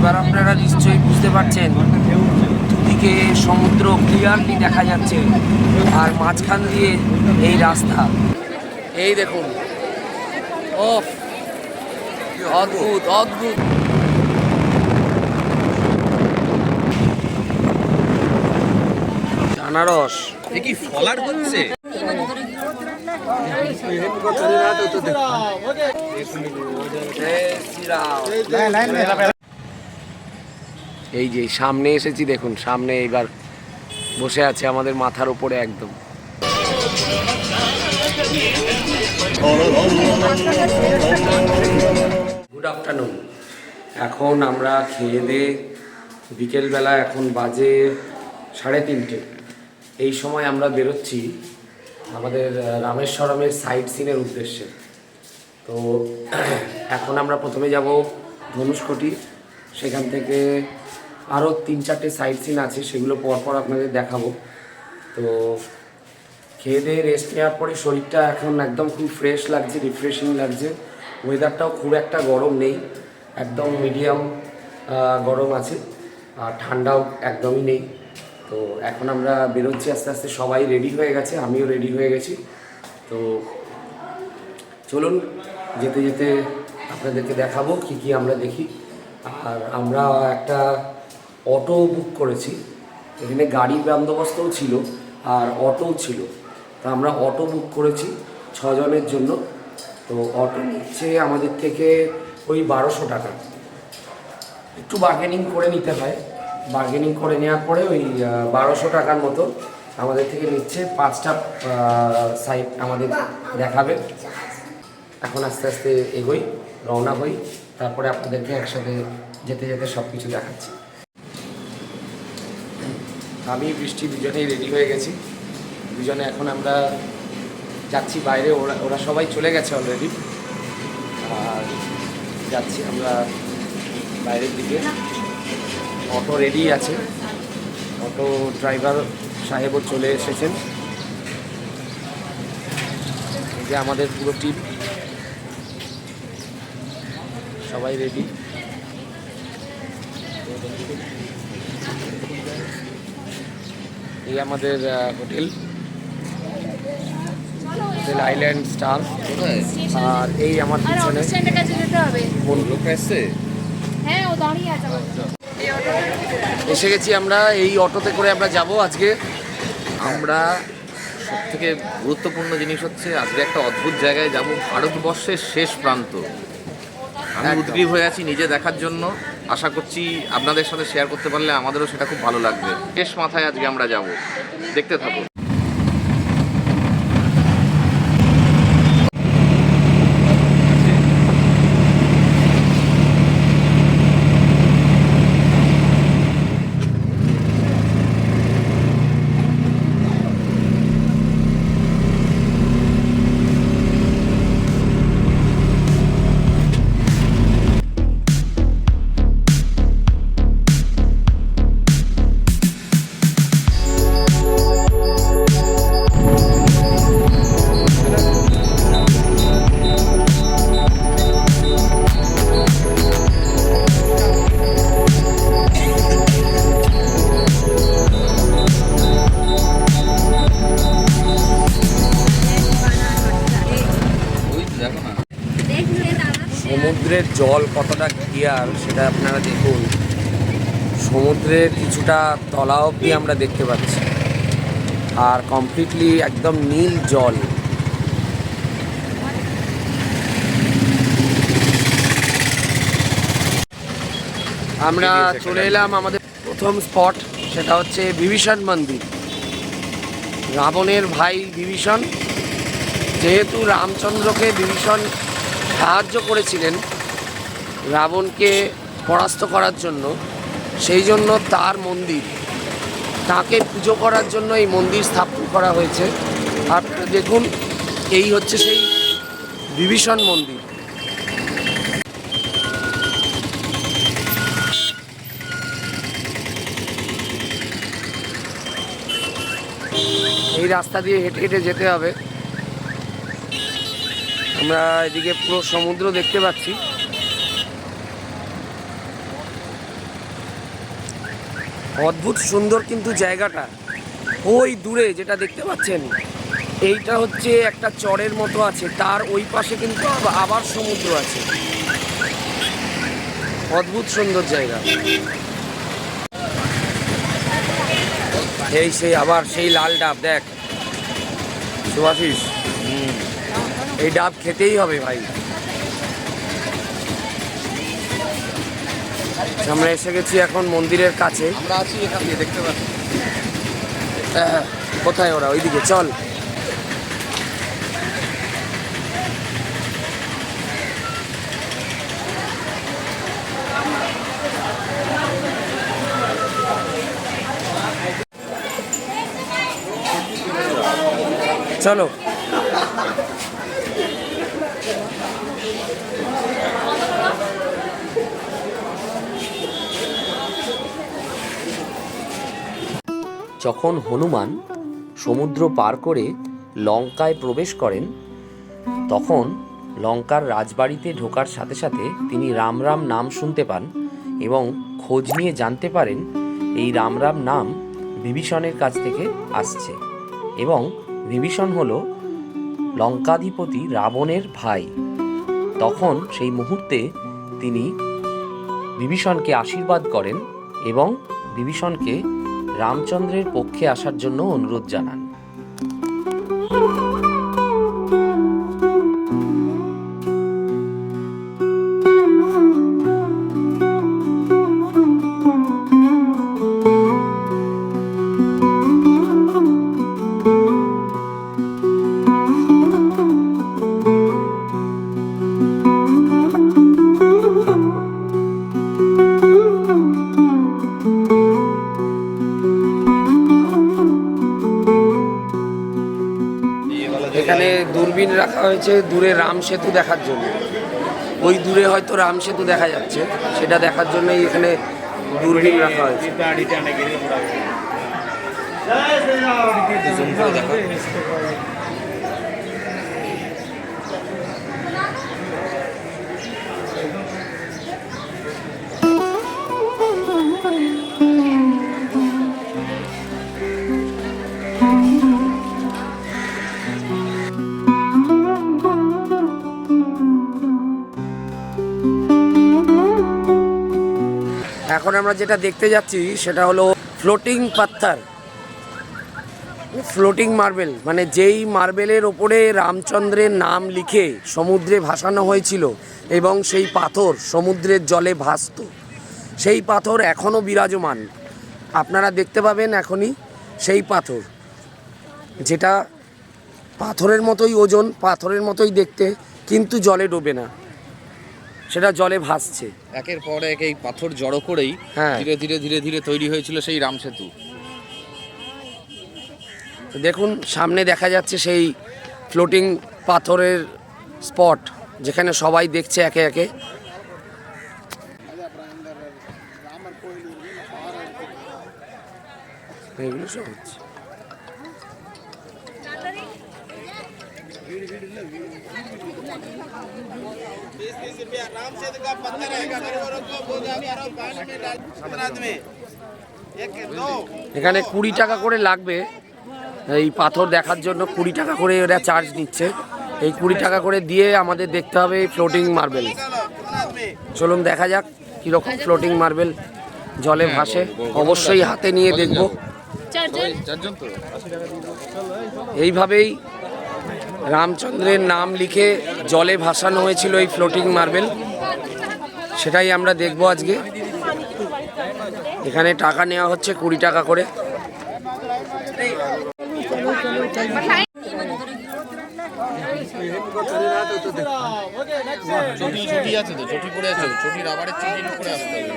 এবার আপনারা নিশ্চয়ই বুঝতে পারছেন, দুদিকে সমুদ্র ক্লিয়ারলি দেখা যাচ্ছে, আর মাঝখান দিয়ে এই রাস্তা। এই দেখুন, ও অদ্ভুত অদ্ভুত। আনারস কি ফলার হচ্ছে? এই যে সামনে এসেছি, দেখুন সামনে এইবার বসে আছে আমাদের মাথার উপরে একদম। Good afternoon. এখন আমরা খেয়ে দিয়ে বিকেলবেলা, এখন বাজে 3:30। এই সময় আমরা বেরোচ্ছি আমাদের রামেশ্বরমের সাইট সিনের উদ্দেশ্যে। তো এখন আমরা প্রথমে যাব ধনুষকোটি, সেখান থেকে আরও 3-4টে সাইট সিন আছে, সেগুলো পরপর আপনাদের দেখাবো। তো খেয়ে দিয়ে রেস্ট নেওয়ার পরে শরীরটা এখন একদম খুব ফ্রেশ লাগছে, রিফ্রেশিং লাগছে। ওয়েদারটাও খুব একটা গরম নেই, একদম মিডিয়াম গরম আছে, আর ঠান্ডাও একদমই নেই। তো এখন আমরা বেরোচ্ছি আস্তে আস্তে, সবাই রেডি হয়ে গেছে, আমিও রেডি হয়ে গেছি। তো চলুন যেতে যেতে আপনাদেরকে দেখাবো কী কী আমরা দেখি। আর আমরা একটা অটো বুক করেছি, এখানে গাড়ির বন্দোবস্তও ছিল আর অটোও ছিল। তো আমরা অটো বুক করেছি 6 জনের জন্য। তো অটো নিচ্ছে আমাদের থেকে ওই 1200 টাকা। একটু বার্গেনিং করে নিতে হয়, বার্গেনিং করে নেওয়ার পরে ওই 1200 টাকার মতো আমাদের থেকে নিচ্ছে। 5টা সাইট আমাদের দেখাবে। এখন আস্তে আস্তে এগোই, রওনা হই, তারপরে আপনাদেরকে একসাথে যেতে যেতে সব কিছু দেখাচ্ছি। আমি বৃষ্টি দুজনেই রেডি হয়ে গেছি, দুজনে এখন আমরা যাচ্ছি বাইরে। ওরা সবাই চলে গেছে অলরেডি, আর যাচ্ছি আমরা বাইরের দিকে। অটো রেডি আছে, অটো ড্রাইভার সাহেবও চলে এসেছেন। এই যে আমাদের পুরো টিম সবাই রেডি। এই আমাদের হোটেল আইল্যান্ড স্টার। আর এই আমার পিছনে এসে গেছি আমরা। এই অটোতে করে আমরা যাব আজকে। আমরা সবথেকে গুরুত্বপূর্ণ জিনিস হচ্ছে আজকে একটা অদ্ভুত জায়গায় যাব, ভারতবর্ষের শেষ প্রান্ত। আমি উদ্গ্রীব হয়ে আছি নিজে দেখার জন্য। আশা করছি আপনাদের সাথে শেয়ার করতে পারলে আমাদেরও সেটা খুব ভালো লাগবে। শেষ মাথায় আজকে আমরা যাব, দেখতে থাকুন। সমুদ্রের জল কতটা ক্লিয়ার সেটা আপনারা দেখুন। সমুদ্রের কিছুটা তলা অবধি আমরা দেখতে পাচ্ছি, আর কমপ্লিটলি একদম নীল জল। আমরা চলে এলাম আমাদের প্রথম স্পট, সেটা হচ্ছে বিভীষণ মন্দির। রাবণের ভাই বিভীষণ, যেহেতু রামচন্দ্রকে বিভীষণ সাহায্য করেছিলেন রাবণকে পরাস্ত করার জন্য, সেই জন্য তার মন্দির, তাকে পুজো করার জন্য এই মন্দির স্থাপন করা হয়েছে। আপনারা দেখুন, এই হচ্ছে সেই বিভীষণ মন্দির। এই রাস্তা দিয়ে হেঁটে হেঁটে যেতে হবে। আমরা এদিকে পুরো সমুদ্র দেখতে পাচ্ছি। অদ্ভুত সুন্দর কিন্তু জায়গাটা। ওই দূরে যেটা দেখতে পাচ্ছেন, এইটা হচ্ছে একটা চরের মতো আছে, তার ওই পাশে কিন্তু আবার সমুদ্র আছে। অদ্ভুত সুন্দর জায়গা। এই সেই আবার সেই লাল ডাব দেখ সুভাশিস, এই ডাব খেতেই হবে ভাই। আমরা এসে গেছি এখন মন্দিরের কাছে। আমরা আছি এখান দিয়ে দেখতে পাচ্ছি। কোথায় ওরা? ওইদিকে চল। চলো। যখন হনুমান সমুদ্র পার করে লঙ্কায় প্রবেশ করেন, তখন লঙ্কার রাজবাড়িতে ঢোকার সাথে সাথে তিনি রাম রাম নাম শুনতে পান এবং খোঁজ নিয়ে জানতে পারেন এই রাম রাম নাম বিভীষণের কাছ থেকে আসছে এবং বিভীষণ হল লঙ্কাধিপতি রাবণের ভাই। তখন সেই মুহূর্তে তিনি বিভীষণকে আশীর্বাদ করেন এবং বিভীষণকে রামচন্দ্রের পক্ষে আসার জন্য অনুরোধ জানান। এখানে দূরবীন রাখা হয়েছে দূরে রাম সেতু দেখার জন্য। ওই দূরে হয়তো রাম সেতু দেখা যাচ্ছে, সেটা দেখার জন্যই এখানে দূরবীন রাখা হয়েছে। এখন আমরা যেটা দেখতে যাচ্ছি সেটা হলো ফ্লোটিং পাথর, ফ্লোটিং মার্বেল, মানে যেই মার্বেলের ওপরে রামচন্দ্রের নাম লিখে সমুদ্রে ভাসানো হয়েছিল এবং সেই পাথর সমুদ্রের জলে ভাসত। সেই পাথর এখনও বিরাজমান, আপনারা দেখতে পাবেন এখনই সেই পাথর, যেটা পাথরের মতোই ওজন, পাথরের মতোই দেখতে, কিন্তু জলে ডোবে না, সেটা জলে ভাসছে। একের পর এক এই পাথর জড়ো করেই হ্যাঁ। ধীরে ধীরে ধীরে ধীরে তৈরি হয়েছিল সেই রাম সেতু। দেখুন সামনে দেখা যাচ্ছে সেই ফ্লোটিং পাথরের স্পট, যেখানে সবাই দেখছে একে একে। এগুলো সব হচ্ছে। এখানে 20 টাকা করে লাগবে এই পাথর দেখার জন্য, 20 টাকা করে ওরা চার্জ নিচ্ছে। এই 20 টাকা করে দিয়ে আমাদের দেখতে হবে এই ফ্লোটিং মার্বেল। চলুন দেখা যাক কীরকম ফ্লোটিং মার্বেল জলে ভাসে। অবশ্যই হাতে নিয়ে দেখব। এইভাবেই রামচন্দ্রের নাম লিখে জলে ভাসানো হয়েছিল এই ফ্লোটিং মার্বেল, সেটাই আমরা দেখব আজকে। এখানে টাকা নেওয়া হচ্ছে 20 টাকা করে। চটি আছে তো, চটি পড়ে আছে, চটি রাবারের চটির উপরে আসতে হবে।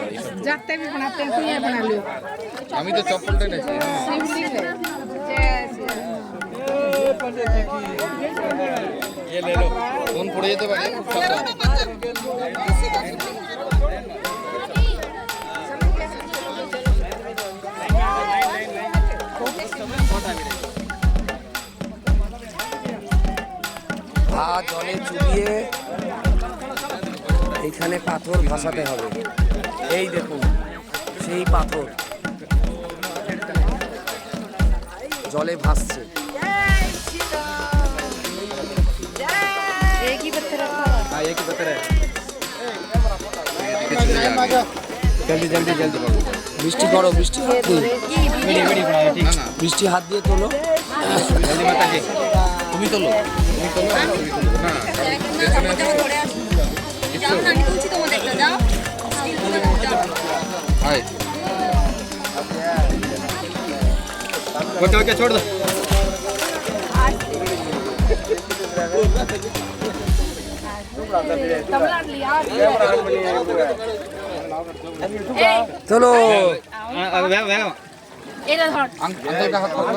আমি তো চপ্পলটা এনেছি। ফোন পড়ে যেতে পারে। জলে চুবিয়ে এইখানে পাথর ভাসাতে হবে। এই দেখুন সেই পাথর, জলে ভাসছে। জলদি জলদি জলদি করো। বৃষ্টি করো, বৃষ্টি হাত দিয়ে, না না বৃষ্টি হাত দিয়ে তোলো। জলদি মাতাজি তুমি তোলো, তুমি তোলো, তুমি তোলো। না হাই ওকে छोड़ दो। তোলো। अंकल का हाथ पकड़ो।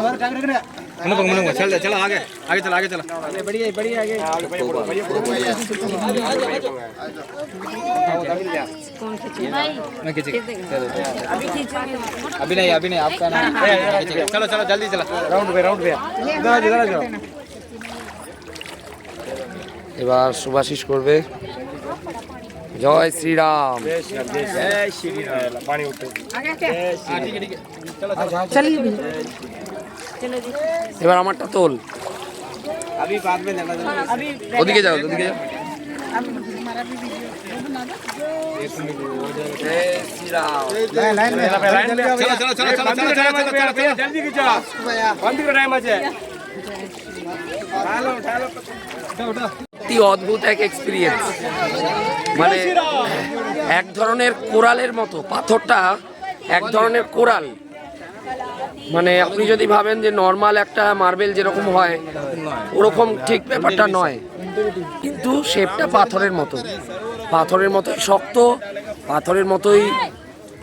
चल चलो आगे आगे चलो आगे चलो। बढ़िया बढ़िया आगे। मैं खींचे। अभी नहीं आपका ना। चलो चलो जल्दी चलो। राउंड पे इधर आ जाओ। এবার শুভাশিস করবে। জয় শ্রীরাম। এবার আমারটা তোল। ওদিকে যাও ওদিকে যাও। জয় শ্রীরাম। चलो चलो चलो चलो जल्दी खींचो। बंद करो टाइम আছে। অতি অদ্ভুত এক এক্সপিরিয়েন্স। মানে এক ধরনের কোরালের মতো, পাথরটা এক ধরনের কোরাল। মানে আপনি যদি ভাবেন যে নর্মাল একটা মার্বেল যেরকম হয় ওরকম ঠিক ব্যাপারটা নয়, কিন্তু শেপটা পাথরের মতো, পাথরের মতোই শক্ত, পাথরের মতোই,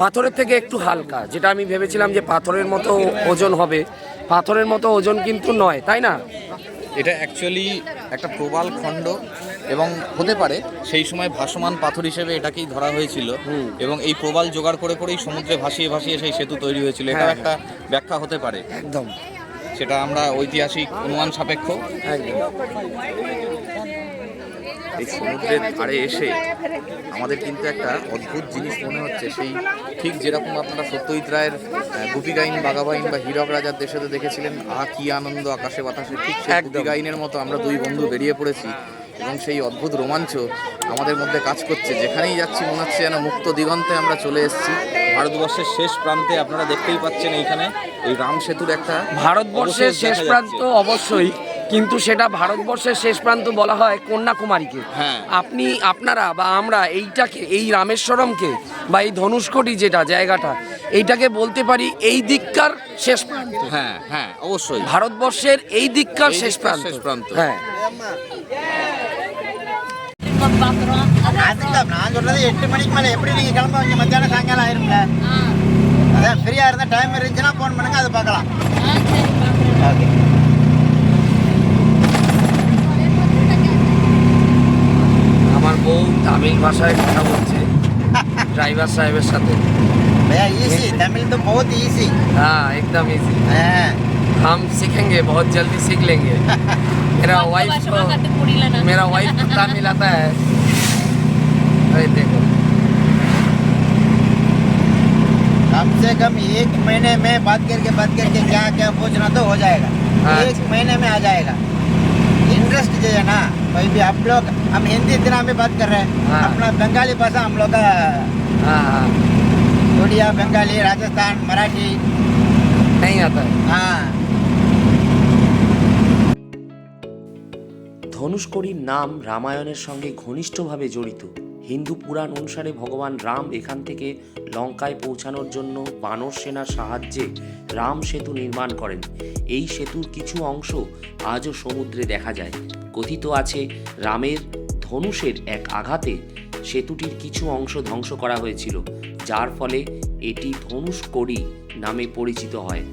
পাথরের থেকে একটু হালকা। যেটা আমি ভেবেছিলাম যে পাথরের মতো ওজন হবে, পাথরের মতো ওজন কিন্তু নয়, তাই না? এটা অ্যাকচুয়ালি একটা প্রবাল খণ্ড এবং হতে পারে সেই সময় ভাসমান পাথর হিসেবে এটাকেই ধরা হয়েছিল এবং এই প্রবাল জোগাড় করে করেই সমুদ্রে ভাসিয়ে ভাসিয়ে সেই সেতু তৈরি হয়েছিল। এটা একটা ব্যাখ্যা হতে পারে, একদম সেটা আমরা ঐতিহাসিক অনুমান সাপেক্ষ। একদম। এই সমুদ্রের ধারে এসে আমাদের কিন্তু একটা অদ্ভুত জিনিস মনে হচ্ছে, সেই ঠিক যেরকম আপনারা সত্যজিৎ রায়ের গুপি গাইন বাঘাবাইন বা হীরক রাজার দেশেতে দেখেছিলেন কি আনন্দ আকাশে বাতাসে, ঠিক সেই গুপি গাইনের মতো আমরা দুই বন্ধু বেরিয়ে পড়েছি এবং সেই অদ্ভুত রোমাঞ্চ আমাদের মধ্যে কাজ করছে। যেখানেই যাচ্ছি মনে হচ্ছে যেন মুক্ত দিগন্তে আমরা চলে এসেছি। ভারতবর্ষের শেষ প্রান্তে আপনারা দেখতেই পাচ্ছেন এইখানে এই রাম সেতুর একটা ভারতবর্ষের শেষ প্রান্ত অবশ্যই, কিন্তু সেটা ভারতবর্ষের শেষ প্রান্ত বলা হয় কন্যাকুমারীকে। হ্যাঁ। আপনারা বা আমরা এইটাকে, এই রামেশ্বরমকে বা এই ধনুষ্কোটি যেটা জায়গাটা, এইটাকে বলতে পারি এই দিককার শেষ প্রান্ত। হ্যাঁ হ্যাঁ অবশ্যই ভারতবর্ষের এই দিককার এই শেষ দিককার প্রান্ত। শেষ প্রান্ত। হ্যাঁ। நான் சொல்றது 8 மணிக்கு மேலே எப்படி நீங்க கிளம்ப வைங்க, மத்தியானம் சாயங்காலம் ஆயிரும்ல. அதான் ஃப்ரீயா இருந்தா டைம் இருந்துச்சுன்னா ஃபோன் பண்ணுங்க, அது பார்க்கலாம். ஓகே. আমার বউ তামিল ভাষায় কথা বলছে ড্রাইভার সাহেবের সাথে। भैया इजी, तमिल तो बहुत इजी. हाँ एकदम इजी। हाँ हम सीखेंगे, बहुत जल्दी सीख लेंगे। मेरा वाइफ को तमिल आता है। अरे देखो, कम से कम 1 महीने में बात करके क्या क्या पूछना तो हो जाएगा। हाँ। 1 महीने में आ जाएगा। इंटरेस्ट जो है ना, कोई भी आप लोग, हम हिंदी इतना में बात कर रहे हैं, हाँ। अपना बंगाली भाषा हम लोग का हाँ हाँ उड़िया, बंगाली, राजस्थान, मराठी, नहीं आता है। हाँ। ধনুষ্কোটির নাম রামায়ণের সঙ্গে ঘনিষ্ঠভাবে জড়িত। হিন্দু পুরাণ অনুসারে ভগবান রাম এখান থেকে লঙ্কায় পৌঁছানোর জন্য বানর সেনার সাহায্যে রাম সেতু নির্মাণ করেন। এই সেতুর কিছু অংশ আজও সমুদ্রে দেখা যায়। কথিত আছে রামের ধনুষের এক আঘাতে সেতুটির কিছু অংশ ধ্বংস করা হয়েছিল, যার ফলে এটি ধনুষ্কোটি নামে পরিচিত হয়।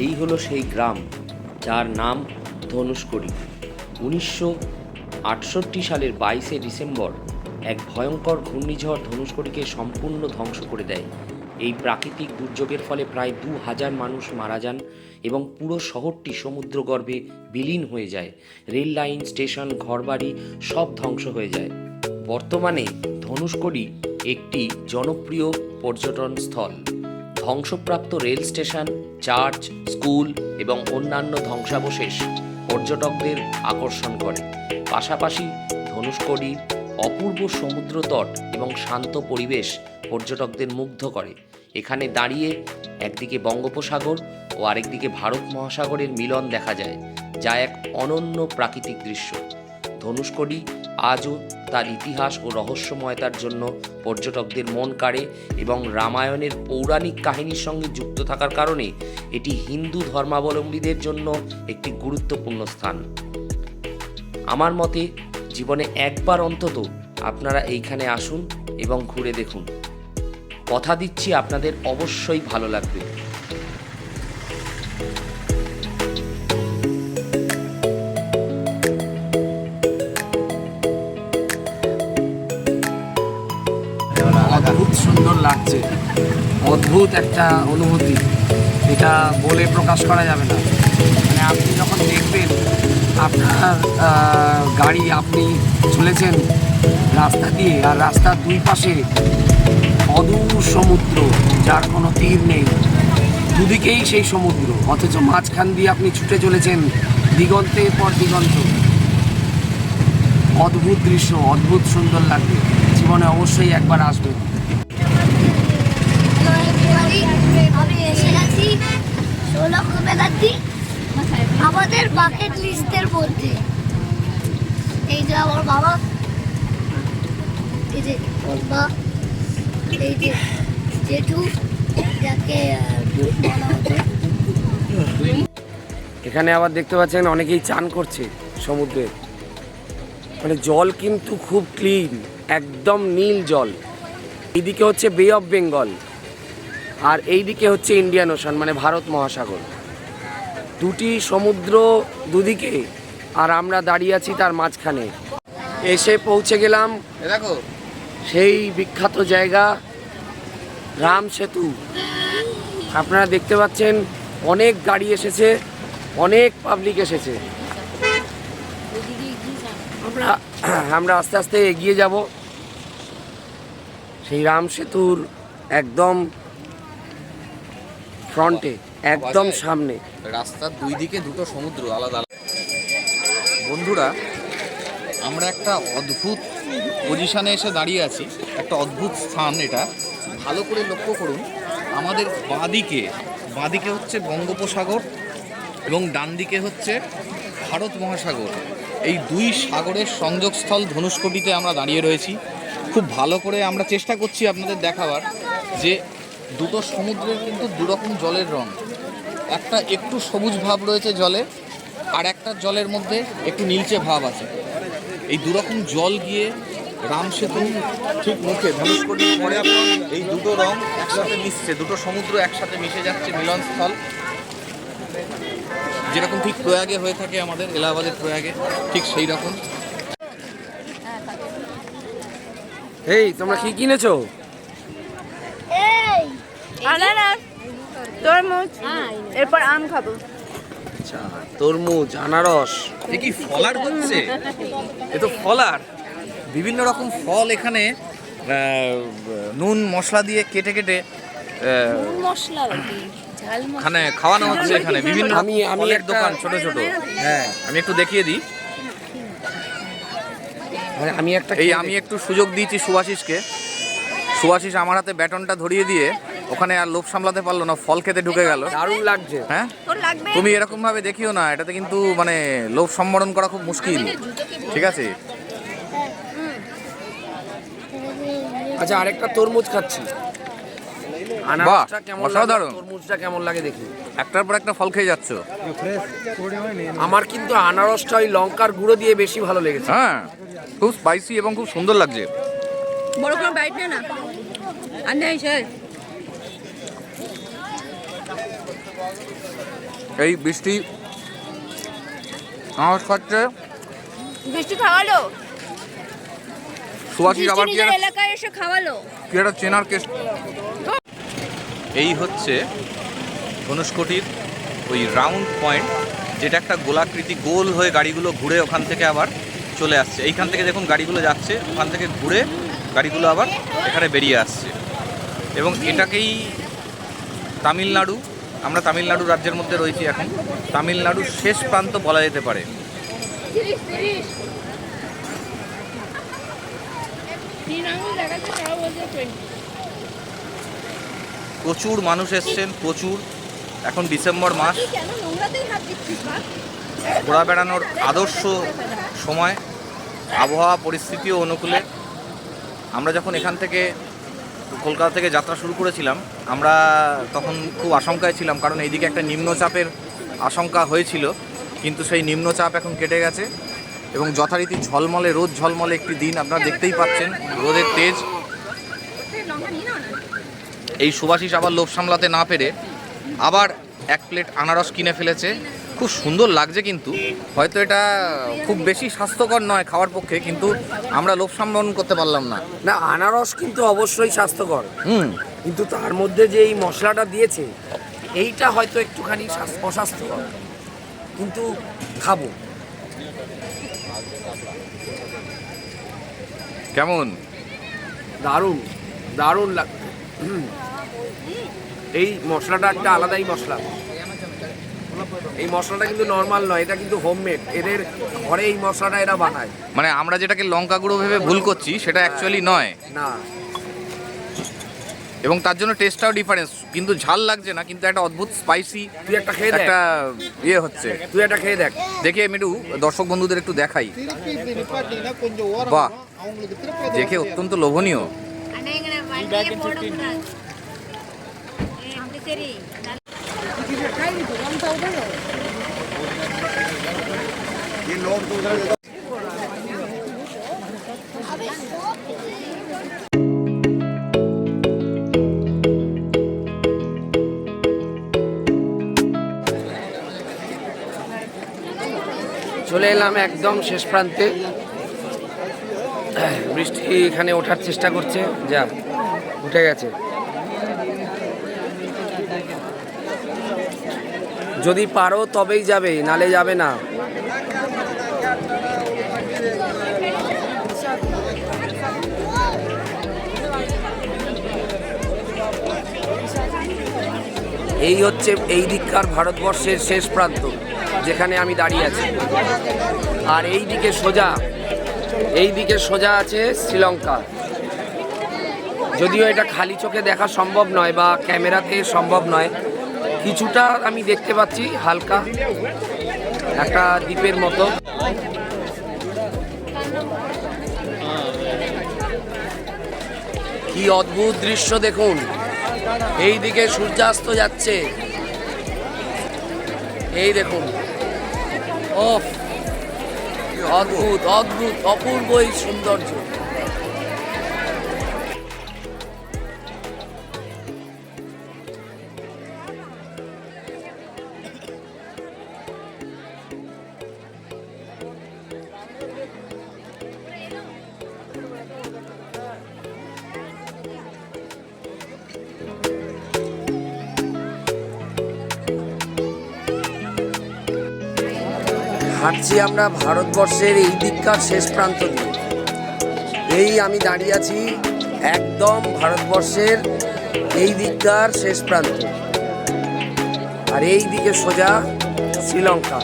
এই হলো সেই গ্রাম যার নাম ধনুষ্কোটি। 1968 সালের 22শে ডিসেম্বর এক ভয়ঙ্কর ঘূর্ণিঝড় ধনুষ্কোটিকে সম্পূর্ণ ধ্বংস করে দেয়। এই প্রাকৃতিক দুর্যোগের ফলে প্রায় 2000 মানুষ মারা যান এবং পুরো শহরটি সমুদ্রগর্ভে বিলীন হয়ে যায়। রেল লাইন, স্টেশন, ঘরবাড়ি সব ধ্বংস হয়ে যায়। বর্তমানে ধনুষকোডি একটি জনপ্রিয় পর্যটন স্থল। ধ্বংসপ্রাপ্ত রেল স্টেশন, চার্চ, স্কুল এবং অন্যান্য ধ্বংসাবশেষ পর্যটকদের আকর্ষণ করে। পাশাপাশি ধনুষকোডির অপূর্ব সমুদ্র তট এবং শান্ত পরিবেশ পর্যটকদের মুগ্ধ করে। এখানে দাঁড়িয়ে একদিকে বঙ্গোপসাগর ও আরেকদিকে ভারত মহাসাগরের মিলন দেখা যায়, যা এক অনন্য প্রাকৃতিক দৃশ্য। ধনুষকোডি আজও তার ইতিহাস ও রহস্যময়তার জন্য পর্যটকদের মন কাড়ে এবং রামায়ণের পৌরাণিক কাহিনীর সঙ্গে যুক্ত থাকার কারণে এটি হিন্দু ধর্মাবলম্বীদের জন্য একটি গুরুত্বপূর্ণ স্থান। আমার মতে জীবনে একবার অন্তত আপনারা এইখানে আসুন এবং ঘুরে দেখুন। কথা দিচ্ছি আপনাদের অবশ্যই ভালো লাগবে। অদ্ভুত সুন্দর লাগছে, অদ্ভুত একটা অনুভূতি, এটা বলে প্রকাশ করা যাবে না। মানে আপনি যখন দেখবেন আপনার গাড়ি, আপনি চলেছেন রাস্তা দিয়ে, আর রাস্তার দুই পাশে অদূর সমুদ্র, যার কোনো তীর নেই, দুদিকেই সেই সমুদ্র, অথচ মাঝখান দিয়ে আপনি ছুটে চলেছেন দিগন্তের পর দিগন্ত। অদ্ভুত দৃশ্য, অদ্ভুত সুন্দর লাগবে। জীবনে অবশ্যই একবার আসবেন। আমি এসে গেছি ষোলক বেলাতে আমাদের বাকেট লিস্টের মধ্যে। এই যে আমার বাবা, এই যে ওর মা, এই যে জেঠু, যাকে বলা হতো। এখানে আবার দেখতে পাচ্ছেন অনেকেই চান করছে সমুদ্রে। মানে জল কিন্তু খুব ক্লিন, একদম নীল জল। এইদিকে হচ্ছে বে অফ বেঙ্গল, আর এইদিকে হচ্ছে ইন্ডিয়ান ওশান, মানে ভারত মহাসাগর। দুটি সমুদ্র দুদিকে, আর আমরা দাঁড়িয়ে আছি তার মাঝখানে। এসে পৌঁছে গেলাম দেখো সেই বিখ্যাত জায়গা রাম সেতু। আপনারা দেখতে পাচ্ছেন অনেক গাড়ি এসেছে, অনেক পাবলিক এসেছে। আমরা আস্তে আস্তে এগিয়ে যাব সেই রাম সেতুর একদম ফ্রন্টে, একদম সামনে। রাস্তার দুই দিকে দুটো সমুদ্র আলাদা আলাদা। বন্ধুরা, আমরা একটা অদ্ভুত পজিশনে এসে দাঁড়িয়ে আছি, একটা অদ্ভুত স্থান। এটা ভালো করে লক্ষ্য করুন। আমাদের বাঁদিকে হচ্ছে বঙ্গোপসাগর এবং ডান দিকে হচ্ছে ভারত মহাসাগর। এই দুই সাগরের সংযোগস্থল ধনুষকোডিতে আমরা দাঁড়িয়ে রয়েছি। খুব ভালো করে আমরা চেষ্টা করছি আপনাদের দেখাবার যে দুটো সমুদ্রের কিন্তু দুরকম জলের রং। একটা একটু সবুজ ভাব রয়েছে জলে, আর একটা জলের মধ্যে একটু নীলচে ভাব আছে। এই দুরকম জল গিয়ে রাম সেতু ঠিক মুখে ধনুষকোডির পরে এই দুটো রং একসাথে মিশছে, দুটো সমুদ্র একসাথে মিশে যাচ্ছে, মিলনস্থল। যেরকম ঠিক প্রয়াগে হয়ে থাকে আমাদের এলাহাবাদের প্রয়াগে, ঠিক সেই রকম। এই তোমরা কি কিনেছো? এই আনারস, তরমুজ, এরপর আম খাবো। আচ্ছা, তরমুজ, আনারস। এ কি ফলার হচ্ছে? এ তো ফলার। বিভিন্ন রকম ফল এখানে নুন মশলা দিয়ে কেটে কেটে মশলা ঝাল এখানে খাওয়ানো হচ্ছে। এখানে বিভিন্ন আমি ফলের একটা- দোকান, ছোট ছোট। হ্যাঁ, আমি একটু দেখিয়ে দিই। আমি একটা আমি একটু সুযোগ দিয়েছি সুভাশিসকে। সুভাশিস আমার হাতে ব্যাটনটা ধরিয়ে দিয়ে ওখানে আর লোভ সামলাতে পারলো না, ফল খেতে ঢুকে গেল। দারুণ লাগছে। হ্যাঁ, তোর লাগবে? তুমি এরকম ভাবে দেখিও না, এটাতে কিন্তু মানে লোভ সম্বরণ করা খুব মুশকিল। ঠিক আছে? আচ্ছা, আরেকটা তরমুজ খাচ্ছি। বাহ, আনারসটা কেমন লাগে, অসাধারণ। তরমুজটা কেমন লাগে দেখি। একটার পর একটা ফল খেয়ে যাচ্ছ। আমার কিন্তু আনারসটা ওই লঙ্কার গুঁড়ো দিয়ে বেশি ভালো লেগেছে। হ্যাঁ, খুব স্পাইসি এবং খুব সুন্দর লাগছে। বড় কোনো বাইট নে না। আর নেই স্যার। এই বৃষ্টি আনারস খাচ্ছে। বৃষ্টি খাওয়ালো। সুভাশিস আবার কি নিজের এলাকায় এসে খাওয়ালো। একটা চেনার কেস। এই হচ্ছে ধনুষ্কটির ওই রাউন্ড পয়েন্ট, যেটা একটা গোলাকৃতি, গোল হয়ে গাড়িগুলো ঘুরে ওখান থেকে আবার চলে আসছে। এইখান থেকে দেখুন গাড়িগুলো যাচ্ছে, ওখান থেকে ঘুরে গাড়িগুলো আবার এখানে বেরিয়ে আসছে। এবং এটাকেই তামিলনাড়ু, আমরা তামিলনাড়ু রাজ্যের মধ্যে রয়েছি এখন, তামিলনাড়ুর শেষ প্রান্ত বলা যেতে পারে। প্রচুর মানুষ এসছেন, প্রচুর। এখন ডিসেম্বর মাস, ঘোরা বেড়ানোর আদর্শ সময়, আবহাওয়া পরিস্থিতিও অনুকূলে। আমরা যখন এখান থেকে কলকাতা থেকে যাত্রা শুরু করেছিলাম, আমরা তখন খুব আশঙ্কায় ছিলাম, কারণ এইদিকে একটা নিম্নচাপের আশঙ্কা হয়েছিল, কিন্তু সেই নিম্নচাপ এখন কেটে গেছে এবং যথারীতি ঝলমলে, রোদ ঝলমলে একটি দিন আপনারা দেখতেই পাচ্ছেন, রোদের তেজ। এই সুভাষিস আবার লোভ সামলাতে না পেরে আবার এক প্লেট আনারস কিনে ফেলেছে। খুব সুন্দর লাগছে, কিন্তু হয়তো এটা খুব বেশি স্বাস্থ্যকর নয় খাওয়ার পক্ষে, কিন্তু আমরা লোভ সামলান করতে পারলাম না। না, আনারস কিন্তু অবশ্যই স্বাস্থ্যকর, কিন্তু তার মধ্যে যে এই মশলাটা দিয়েছে এইটা হয়তো একটুখানি অস্বাস্থ্যকর, কিন্তু খাবো। কেমন? দারুণ দারুণ লাগছে। এই মশলাটা একটা আলাদাই মশলা। এই মশলাটা কিন্তু নর্মাল নয়, এটা কিন্তু হোমমেড, এদের ঘরে এই মশলাটা এরা বানায়। মানে আমরা যেটাকে লঙ্কা গুঁড়ো ভেবে ভুল করছি, সেটা অ্যাকচুয়ালি নয়। না, এবং তার জন্য টেস্টটাও ডিফারেন্স, কিন্তু ঝাল লাগছে না, কিন্তু একটা অদ্ভুত স্পাইসি তুই একটা খেয়ে দেখ, একটা ইয়ে হচ্ছে। তুই একটা খেয়ে দেখ। দেখে আমি একটু দর্শক বন্ধুদের একটু দেখাই। বাহ, দেখে অত্যন্ত লোভনীয়। চলে এলাম একদম শেষ প্রান্তে। বৃষ্টি এখানে ওঠার চেষ্টা করছে, যা উঠে গেছে। যদি পারো তবেই যাবে, নালে যাবে না। এই হচ্ছে এই দিককার ভারতবর্ষের শেষ প্রান্ত, যেখানে আমি দাঁড়িয়ে আছি। আর এই দিকে সোজা আছে শ্রীলঙ্কা। যদিও এটা খালি চোখে দেখা সম্ভব নয় বা ক্যামেরাতে সম্ভব নয়, কিছুটা আমি দেখতে পাচ্ছি, হালকা একটা দ্বীপের মতো। কি অদ্ভুত দৃশ্য দেখুন, এই দিকে সূর্যাস্ত যাচ্ছে, এই দেখুন। ওহ, অদ্ভুত অদ্ভুত অপূর্ব এই সৌন্দর্য। হাঁটছি আমরা ভারতবর্ষের এই দিককার শেষ প্রান্ত দিয়ে। এই আমি দাঁড়িয়ে আছি একদম ভারতবর্ষের এই দিককার শেষ প্রান্ত, আর এই দিকে সোজা শ্রীলঙ্কা।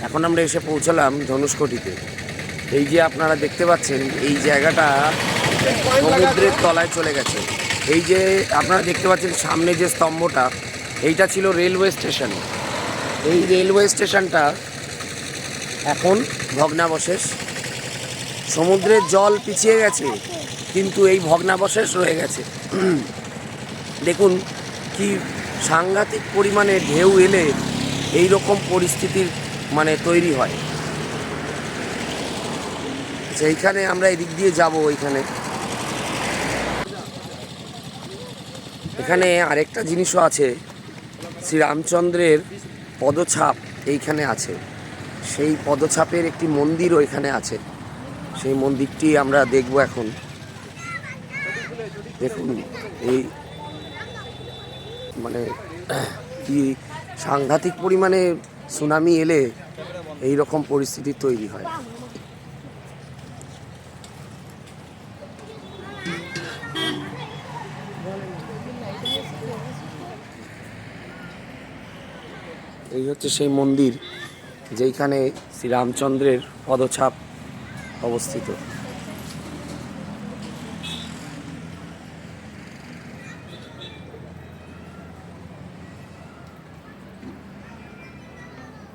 এখন আমরা এসে পৌঁছলাম ধনুষ্কটিতে। এই যে আপনারা দেখতে পাচ্ছেন, এই জায়গাটা সমুদ্রের তলায় চলে গেছে। এই যে আপনারা দেখতে পাচ্ছেন সামনে যে স্তম্ভটা, এইটা ছিল রেলওয়ে স্টেশন। এই রেলওয়ে স্টেশনটা এখন ভগ্নাবশেষ। সমুদ্রের জল পিছিয়ে গেছে, কিন্তু এই ভগ্নাবশেষ রয়ে গেছে। দেখুন কি সাংঘাতিক পরিমাণে ঢেউ এলে এই রকম পরিস্থিতির তৈরি হয়। সেইখানে আমরা এদিক দিয়ে যাব। এখানে আরেকটা জিনিসও আছে, শ্রীরামচন্দ্রের পদছাপ এইখানে আছে, সেই পদছাপের একটি মন্দিরও এখানে আছে। সেই মন্দিরটি আমরা দেখব এখন। দেখুন এই মানে কি সাংঘাতিক পরিমাণে সুনামি এলে এই রকম পরিস্থিতি তৈরি হয়। এই হচ্ছে সেই মন্দির যেইখানে শ্রীরামচন্দ্রের পদছাপ অবস্থিত।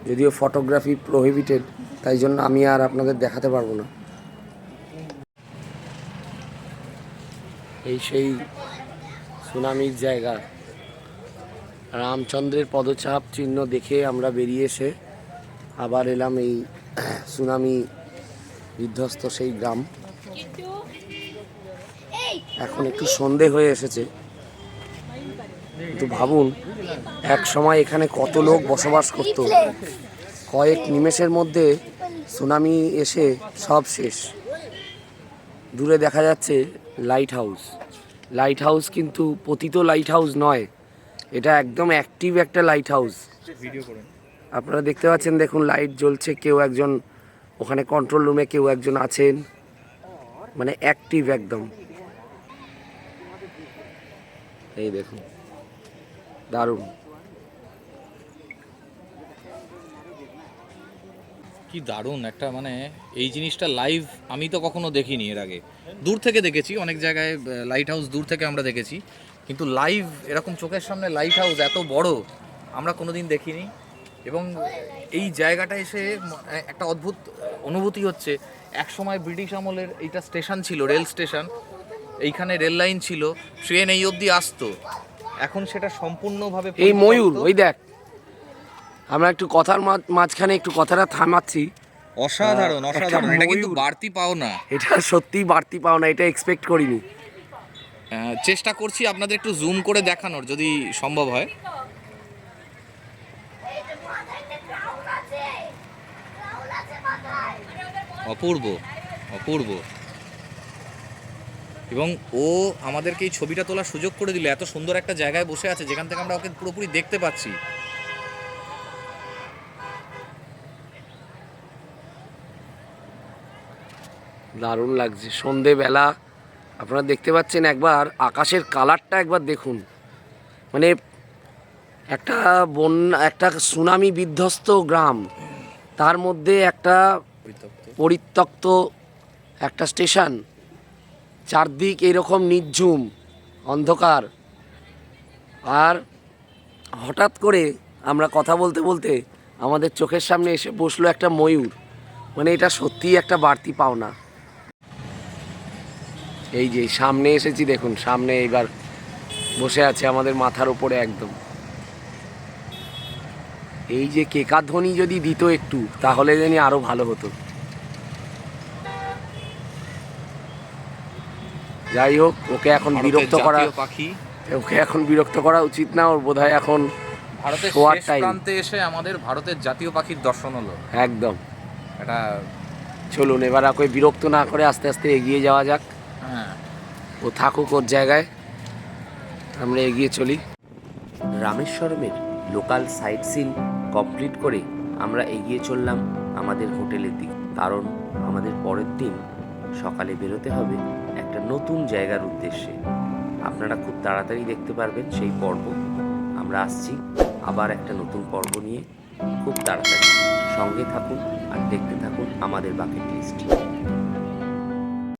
যদিও ফটোগ্রাফি প্রহিবিটেড, তাই জন্য আমি আর আপনাদের দেখাতে পারবো না। এই সেই সুনামির জায়গা। রামচন্দ্রের পদচাপ চিহ্ন দেখে আমরা বেরিয়ে এসে আবার এলাম এই সুনামি বিধ্বস্ত সেই গ্রাম। এখন একটু সন্ধে হয়ে এসেছে, কিন্তু ভাবুন এক সময় এখানে কত লোক বসবাস করত। কয়েক নিমেষের মধ্যে সুনামি এসে সব শেষ। দূরে দেখা যাচ্ছে লাইট হাউস। লাইট হাউস কিন্তু পতিত লাইট হাউস নয়, এটা একদম অ্যাক্টিভ একটা লাইট হাউস। আপনারা দেখতে পাচ্ছেন, দেখুন লাইট জ্বলছে, কেউ একজন ওখানে কন্ট্রোল রুমে কেউ একজন আছেন, মানে অ্যাক্টিভ একদম। এই দেখুন, দারুণ। কি দারুণ একটা, মানে এই জিনিসটা লাইভ আমি তো কখনো দেখিনি এর আগে। দূর থেকে দেখেছি, অনেক জায়গায় লাইট হাউস দূর থেকে আমরা দেখেছি, কিন্তু লাইভ এরকম চোখের সামনে লাইট হাউস এত বড় আমরা কোনোদিন দেখিনি। এবং এই জায়গাটা এসে একটা অদ্ভুত অনুভূতি হচ্ছে। এক সময় ব্রিটিশ আমলের এইটা স্টেশন ছিল, রেল স্টেশন, এইখানে রেল লাইন ছিল, ট্রেন এই অবধি আসতো। এখন সেটা সম্পূর্ণভাবে এই ময়ূর, ওই দেখ, আমরা একটু কথার মাঝখানে একটু কথাটা থামাচ্ছি। অসাধারণ অসাধারণ, এটা কিন্তু বাড়তি পাও না, এটা সত্যি বাড়তি পাও না, এটা এক্সপেক্ট করিনি। চেষ্টা করছি আপনাদের একটু জুম করে দেখানোর, যদি সম্ভব হয়। অপূর্ব অপূর্ব। এবং ও আমাদেরকে এই ছবিটা তোলার সুযোগ করে দিল। এত সুন্দর একটা জায়গায় বসে আছে যেখান থেকে আমরা ওকে পুরোপুরি দেখতে পাচ্ছি। দারুণ লাগছে সন্ধেবেলা। আপনারা দেখতে পাচ্ছেন, একবার আকাশের কালারটা একবার দেখুন। মানে একটা বন্যা, একটা সুনামি বিধ্বস্ত গ্রাম, তার মধ্যে একটা পরিত্যক্ত একটা স্টেশন, চারদিক এরকম নির্ঝুম অন্ধকার, আর হঠাৎ করে আমরা কথা বলতে বলতে আমাদের চোখের সামনে এসে বসলো একটা ময়ূর। মানে এটা সত্যিই একটা বাড়তি পাওনা। এই যে সামনে এসেছি, দেখুন সামনে এইবার বসে আছে আমাদের মাথার উপরে একদম। এই যে কেকার ধ্বনি যদি দিত একটু, তাহলে জানি আরো ভালো হতো। যাই হোক, ওকে এখন বিরক্ত করা, ওকে এখন বিরক্ত করা উচিত না। ওর বোধহয় এখন ভারতের শোয়ার শেষ টাইম। প্রান্তে এসে আমাদের ভারতের জাতীয় পাখির দর্শন হলো একদম। এটা চলুন এবার ওকে বিরক্ত না করে আস্তে আস্তে এগিয়ে যাওয়া যাক। হ্যাঁ, ও থাকুক ওর জায়গায়, আমরা এগিয়ে চলি। রামেশ্বরমের লোকাল সাইট সিন কমপ্লিট করে আমরা এগিয়ে চললাম আমাদের হোটেলের দিকে, কারণ আমাদের পরের দিন সকালে বেরোতে হবে একটা নতুন জায়গার উদ্দেশ্যে। আপনারা খুব তাড়াতাড়ি দেখতে পারবেন সেই পর্ব। আমরা আসছি আবার একটা নতুন পর্ব নিয়ে খুব তাড়াতাড়ি। সঙ্গে থাকুন আর দেখতে থাকুন আমাদের বাকেট লিস্ট।